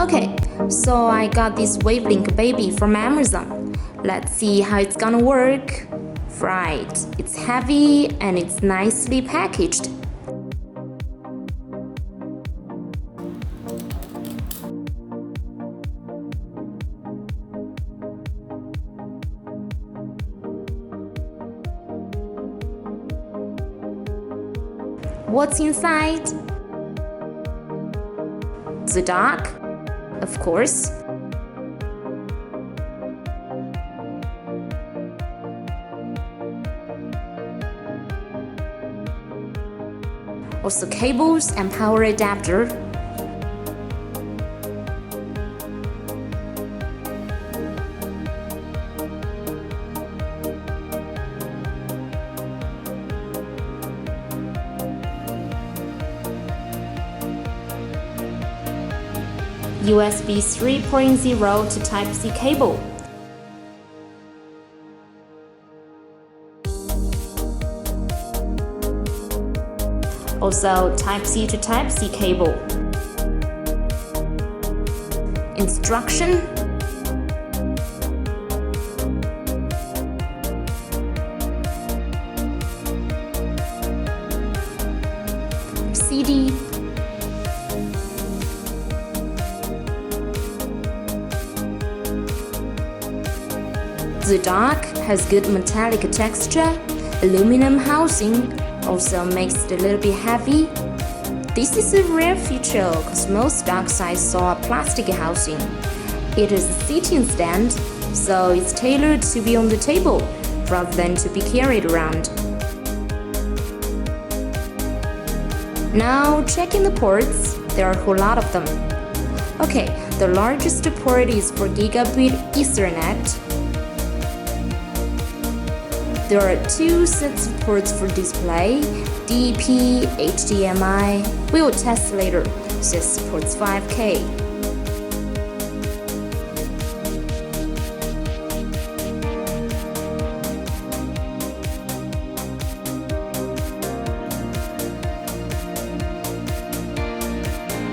Okay, so I got this Wavlink baby from Amazon. Let's see how it's gonna work. Right, it's heavy and it's nicely packaged. What's inside? The dock, of course. Also cables and power adapter. USB 3.0 to Type-C cable. Also Type-C to Type-C cable. Instruction. CD. The dock has good metallic texture, aluminum housing, also makes it a little bit heavy. This is a rare feature because most docks I saw are plastic housing. It is a seating stand, so it's tailored to be on the table rather than to be carried around. Now checking the ports, there are a whole lot of them. Okay, the largest port is for Gigabit Ethernet. There are two sets of ports for display, DP, HDMI. We will test later, so it supports 5K.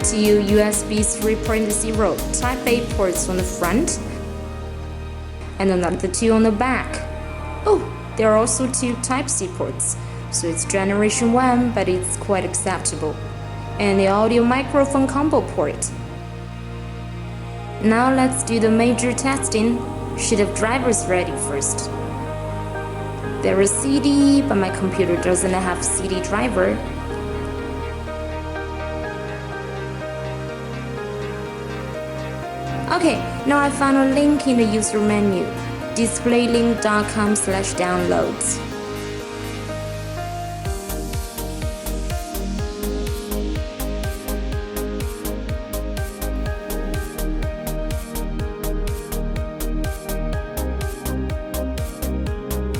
Two USB 3.0 Type-A ports on the front, and another two on the back. Oh! There are also two Type-C ports, so it's generation 1, but it's quite acceptable. And the audio microphone combo port. Now let's do the major testing. Should have drivers ready first. There is CD, but my computer doesn't have CD driver. Okay, now I found a link in the user menu. displaylink.com/downloads.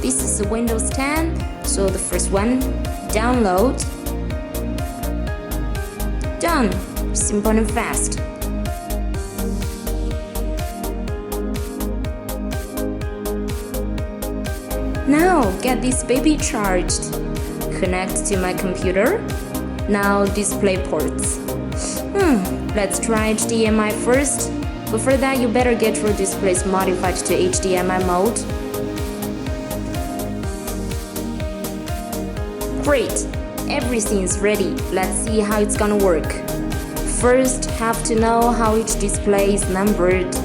This is Windows 10, so the first one, download. Done, simple and fast. Now get this baby charged. Connect to my computer. Now display ports. Let's try HDMI first. Before that, you better get your displays modified to HDMI mode. Great, everything is ready. Let's see how it's gonna work. First, have to know how each display is numbered.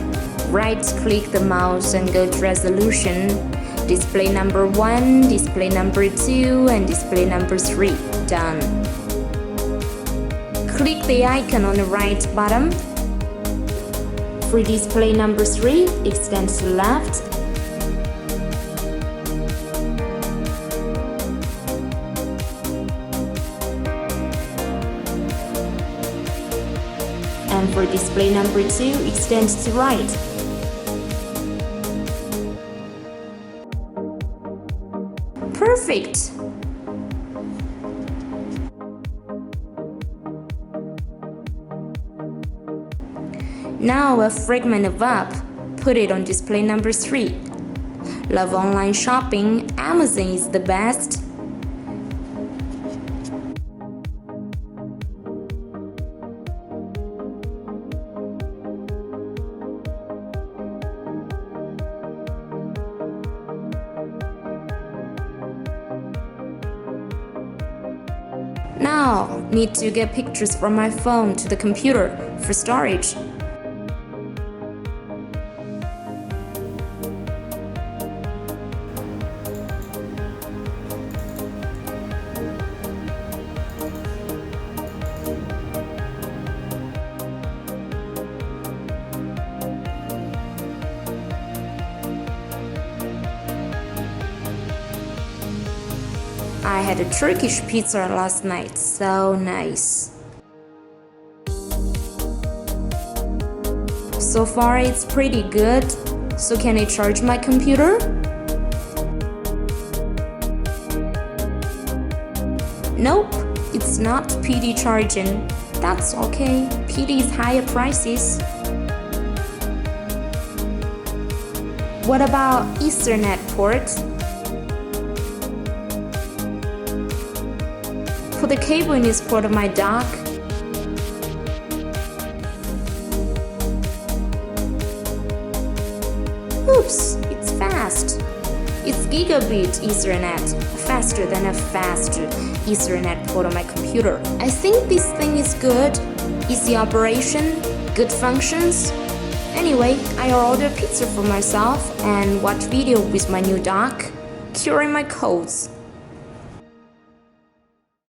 Right-click the mouse and go to resolution. Display number 1, display number 2, and display number 3. Done. Click the icon on the right bottom. For display number 3, extend to the left. And for display number 2, extend to the right. Perfect! Now a fragment of app, put it on display number 3. Love online shopping, Amazon is the best. Now, need to get pictures from my phone to the computer for storage. I had a Turkish pizza last night, so nice. So far it's pretty good, so can I charge my computer? Nope, it's not PD charging. That's okay, PD is higher prices. What about Ethernet port? Put the cable in this port of my dock. Oops, it's fast. It's gigabit Ethernet, faster than a fast Ethernet port on my computer. I think this thing is good. Easy operation, good functions. Anyway, I ordered pizza for myself and watch video with my new dock, curing my colds.